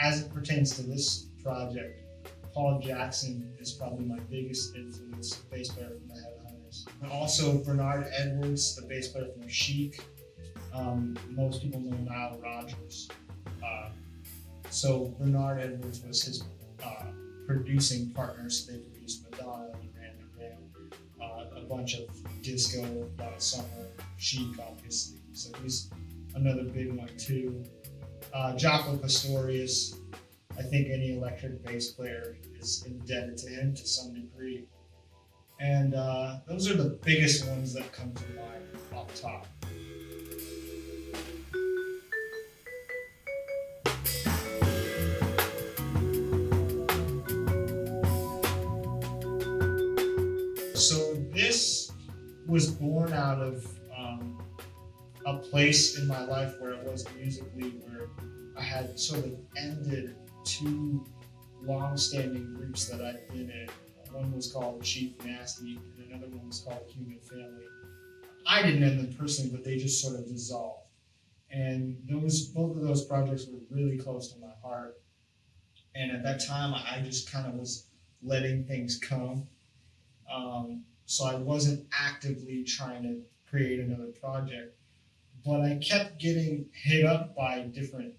as it pertains to this project, Paul Jackson is probably my biggest influence, bass player from the Headhunters. And also Bernard Edwards, the bass player from Chic. Most people know Nile Rodgers. So Bernard Edwards was his producing partner, so they produced Madonna, Duran Duran, a bunch of disco, Donna Summer, Chic, obviously. So he's another big one too. Jaco Pastorius, I think any electric bass player is indebted to him to some degree. And those are the biggest ones that come to mind off top. So this was born out of a place in my life where it was musically, where I had sort of ended two long-standing groups that I'd been in. One was called Chief Nasty, and another one was called Human Family. I didn't end them personally, but they just sort of dissolved. And both of those projects were really close to my heart. And at that time, I just kind of was letting things come. So I wasn't actively trying to create another project, but I kept getting hit up by different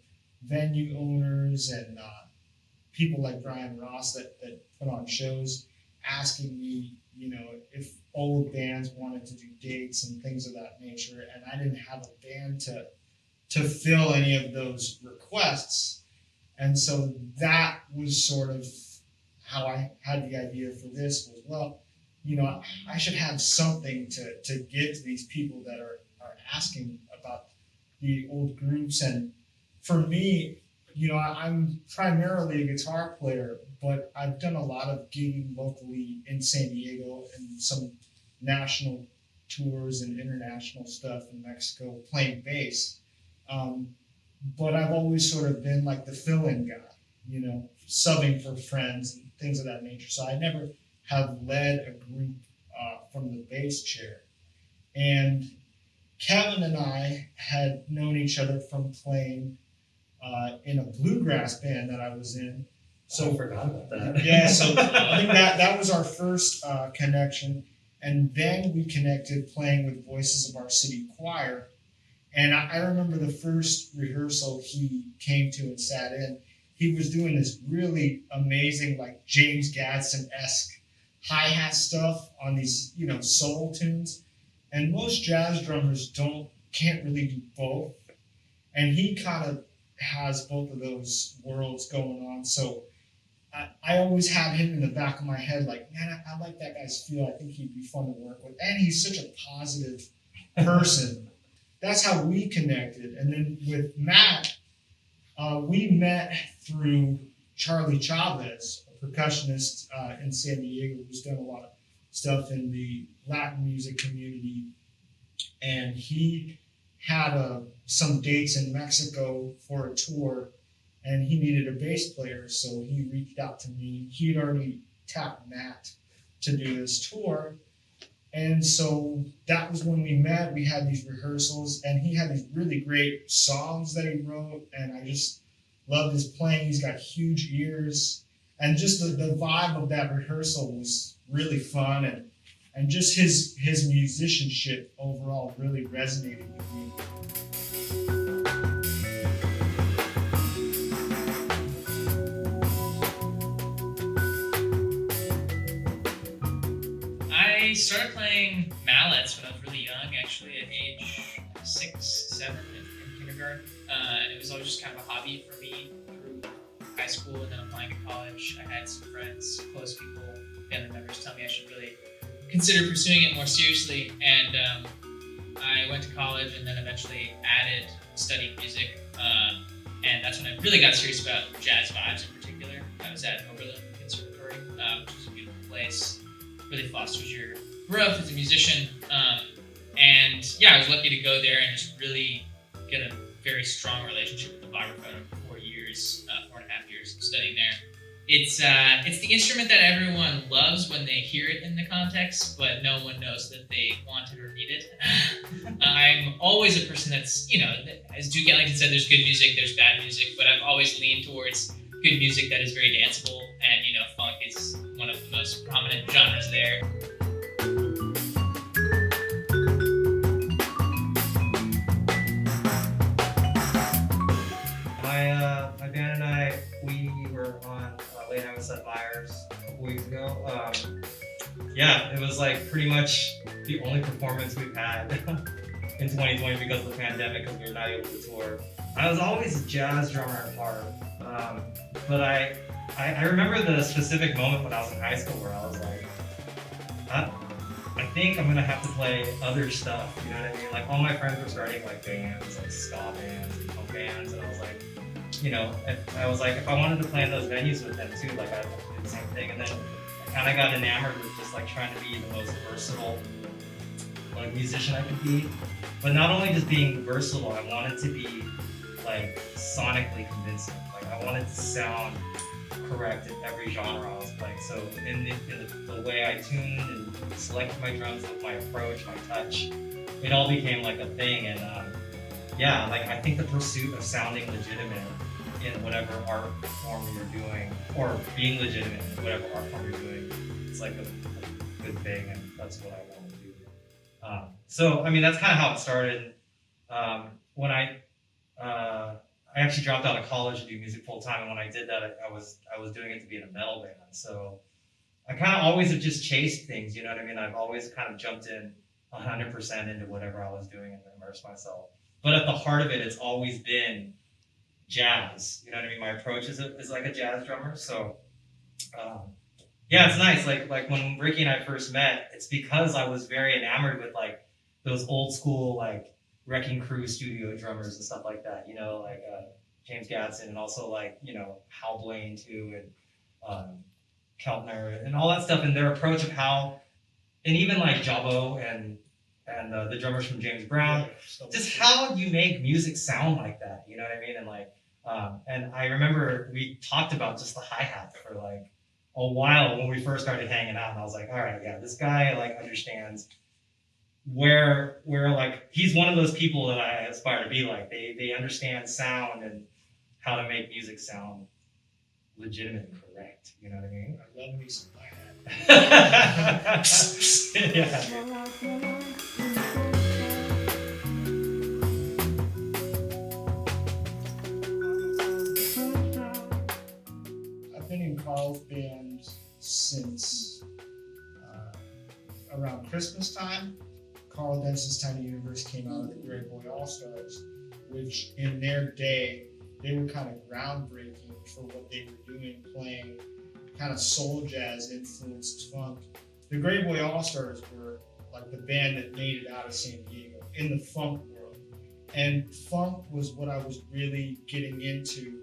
venue owners and people like Brian Ross that put on shows, asking me, if old bands wanted to do dates and things of that nature, and I didn't have a band to fill any of those requests. And so that was sort of how I had the idea for this was, well, I should have something to give to these people that are asking about the old groups. And for me, I'm primarily a guitar player, but I've done a lot of gigging locally in San Diego and some national tours and international stuff in Mexico playing bass. But I've always sort of been like the fill-in guy, subbing for friends and things of that nature. So I never have led a group from the bass chair. And Kevin and I had known each other from playing in a bluegrass band that I was in. So I forgot about that. Yeah, so I think that was our first connection. And then we connected playing with Voices of Our City Choir. And I remember the first rehearsal he came to and sat in. He was doing this really amazing, like James Gadsden-esque hi-hat stuff on these, soul tunes. And most jazz drummers can't really do both. And he kind of has both of those worlds going on. So I always had him in the back of my head, like, man, I like that guy's feel. I think he'd be fun to work with. And he's such a positive person. That's how we connected. And then with Matt, we met through Charlie Chavez, a percussionist in San Diego who's done a lot of stuff in the Latin music community. And he had some dates in Mexico for a tour, and he needed a bass player, so he reached out to me. He had already tapped Matt to do this tour. And so that was when we met. We had these rehearsals, and he had these really great songs that he wrote, and I just loved his playing. He's got huge ears, and just the vibe of that rehearsal was really fun, and just his musicianship overall really resonated with me. I started playing mallets when I was really young, actually at age 6, 7 in kindergarten. It was always just kind of a hobby for me through high school and then applying to college. I had some friends, close people, family members tell me I should really consider pursuing it more seriously. And I went to college and then eventually added studying music. And that's when I really got serious about jazz vibes in particular. I was at Oberlin Conservatory, which is a beautiful place. Really fosters your growth as a musician. And yeah, I was lucky to go there and just really get a very strong relationship with the vibraphone for 4.5 years of studying there. it's the instrument that everyone loves when they hear it in the context, but no one knows that they want it or need it. I'm always a person that's, as Duke Ellington said, there's good music, there's bad music, but I've always leaned towards good music that is very danceable, and funk is one of the most prominent genres there. My band and I, we were on Late Night with Seth Meyers a couple weeks ago. It was like pretty much the only performance we've had in 2020 because of the pandemic, because we were not able to tour. I was always a jazz drummer at heart, but I remember the specific moment when I was in high school where I was like, I think I'm gonna have to play other stuff, you know what I mean? Like all my friends were starting like bands, like ska bands and punk bands, and I was like, if I wanted to play in those venues with them too, like I did the same thing. And then I kind of got enamored with just like trying to be the most versatile like musician I could be. But not only just being versatile, I wanted to be like sonically convincing. Like I wanted to sound correct in every genre I was playing. So in the way I tuned and selected my drums, with my approach, my touch, it all became like a thing. And I think the pursuit of sounding legitimate in whatever art form you're doing, or being legitimate in whatever art form you're doing, it's like a good thing, and that's what I want to do. That's kind of how it started. When I actually dropped out of college to do music full time, and when I did that, I was doing it to be in a metal band. So I kind of always have just chased things, you know what I mean? I've always kind of jumped in 100% into whatever I was doing and immersed myself. But at the heart of it, it's always been jazz. You know what I mean? My approach is like a jazz drummer. So, it's nice. Like when Ricky and I first met, it's because I was very enamored with like those old school like Wrecking Crew studio drummers and stuff like that. James Gadsden, and also like Hal Blaine too, and Keltner and all that stuff, and their approach of how, and even like Jabo and the drummers from James Brown, just how you make music sound like that, you know what I mean? And I remember we talked about just the hi-hat for like a while when we first started hanging out, and I was like, all right, yeah, this guy like understands where like, he's one of those people that I aspire to be like. They understand sound and how to make music sound legitimate and correct, you know what I mean? I love me some hi-hat. Yeah. I've been in Carl's band since around Christmas time. Carl Dence's Tiny Universe came out of the Great Boy All-Stars, which in their day, they were kind of groundbreaking for what they were doing, playing kind of soul jazz influenced funk. The Great Boy All-Stars were like the band that made it out of San Diego in the funk world. And funk was what I was really getting into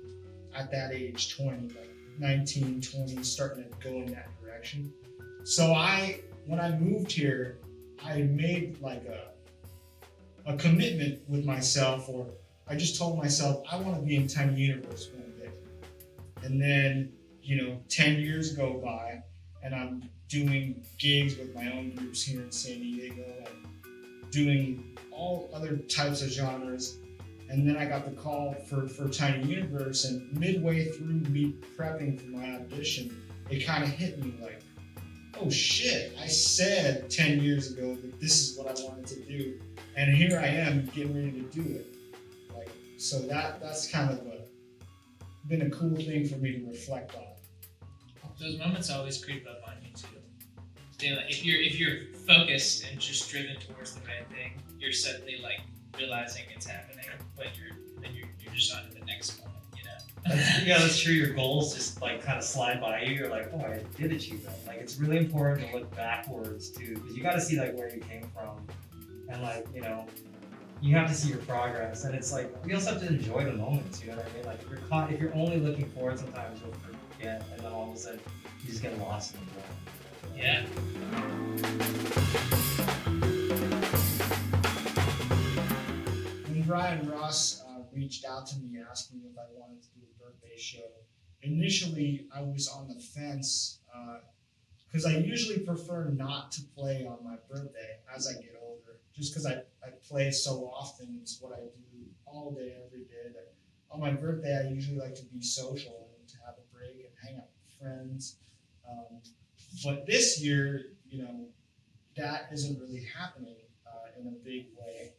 at that age, 20, like 19, 20, starting to go in that direction. So when I moved here, I made like a commitment with myself, or I just told myself, I want to be in Tiny Universe one day. And then, 10 years go by, and I'm doing gigs with my own groups here in San Diego, and doing all other types of genres. And then I got the call for Tiny Universe, and midway through me prepping for my audition, it kind of hit me like, oh shit, I said 10 years ago that this is what I wanted to do, and here I am getting ready to do it. So that's kind of been a cool thing for me to reflect on. Those moments always creep up on you too. If you're focused and just driven towards the right thing, you're suddenly like realizing it's happening, but you're just on to the next moment, That's true. Your goals just like kind of slide by you. You're like, oh, I did achieve that. Like, it's really important to look backwards too, because you got to see like where you came from, and like you have to see your progress. And it's like you also have to enjoy the moments. You know what I mean? Like if you're only looking forward, sometimes you'll forget, and then all of a sudden you just get lost in the ground. Yeah. When Brian Ross reached out to me asking if I wanted to do a birthday show initially I was on the fence because I usually prefer not to play on my birthday as I get older, just because I play so often. It's what I do all day, every day. That on my birthday, I usually like to be social and to have a break and hang out with friends. But this year, that isn't really happening in a big way.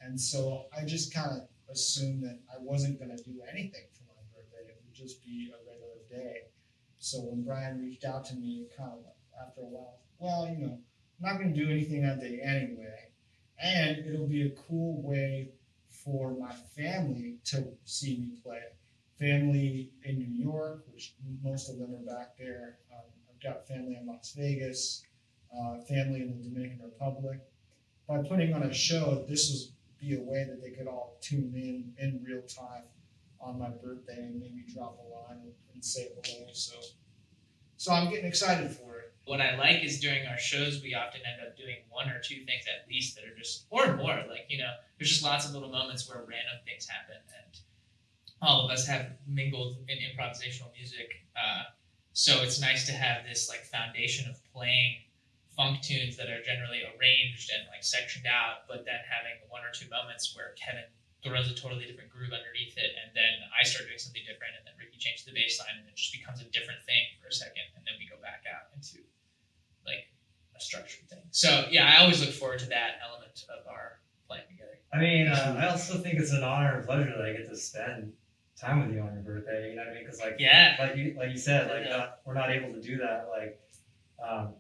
And so I just kind of assumed that I wasn't going to do anything for my birthday. It would just be a regular day. So when Brian reached out to me, kind of after a while, well, I'm not going to do anything that day anyway. And it'll be a cool way for my family to see me play. Family in New York, which most of them are back there. I've got family in Las Vegas, family in the Dominican Republic. By putting on a show, this would be a way that they could all tune in real time on my birthday and maybe drop a line and say hello. So I'm getting excited for it. What I like is during our shows, we often end up doing one or two things at least that are just, or more, there's just lots of little moments where random things happen, and all of us have mingled in improvisational music. So it's nice to have this foundation of playing funk tunes that are generally arranged and sectioned out, but then having one or two moments where Kevin throws a totally different groove underneath it, and then I start doing something different, and then Ricky changes the bass line, and it just becomes a different thing for a second, and then we go back out into a structured thing. So yeah, I always look forward to that element of our playing together. I mean, I also think it's an honor and pleasure that I get to spend time with you on your birthday. You know what I mean? Because like you said, we're not able to do that.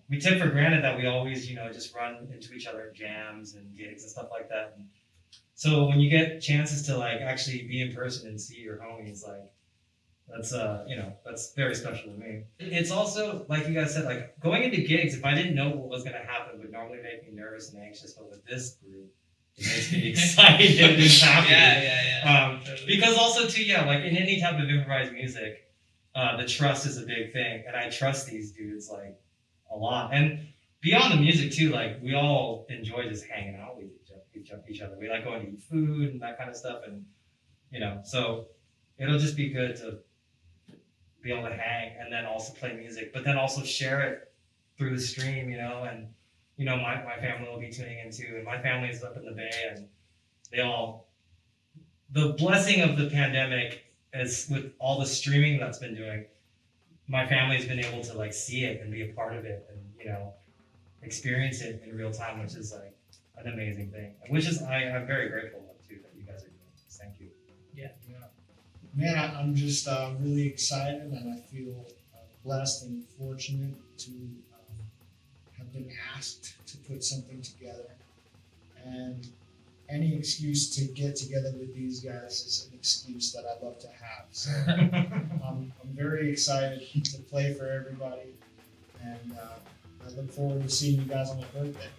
We take for granted that we always, just run into each other at jams and gigs and stuff like that. And so when you get chances to actually be in person and see your homies, that's that's very special to me. It's also, like you guys said, going into gigs, if I didn't know what was gonna happen, would normally make me nervous and anxious, but with this group, it makes me excited and happy. Yeah. Because also too, in any type of improvised music, the trust is a big thing, and I trust these dudes a lot. And beyond the music too, we all enjoy just hanging out with each other. We like going to eat food and that kind of stuff, and so it'll just be good to be able to hang and then also play music, but then also share it through the stream, and my family will be tuning in too, and my family is up in the Bay, and the blessing of the pandemic is with all the streaming that's been doing, my family's been able to see it and be a part of it and experience it in real time, which is an amazing thing, which is I'm very grateful too that you guys are doing this. Thank you. Yeah. Man, I'm just really excited, and I feel blessed and fortunate to have been asked to put something together. And any excuse to get together with these guys is an excuse that I love to have. So I'm very excited to play for everybody, and I look forward to seeing you guys on my birthday.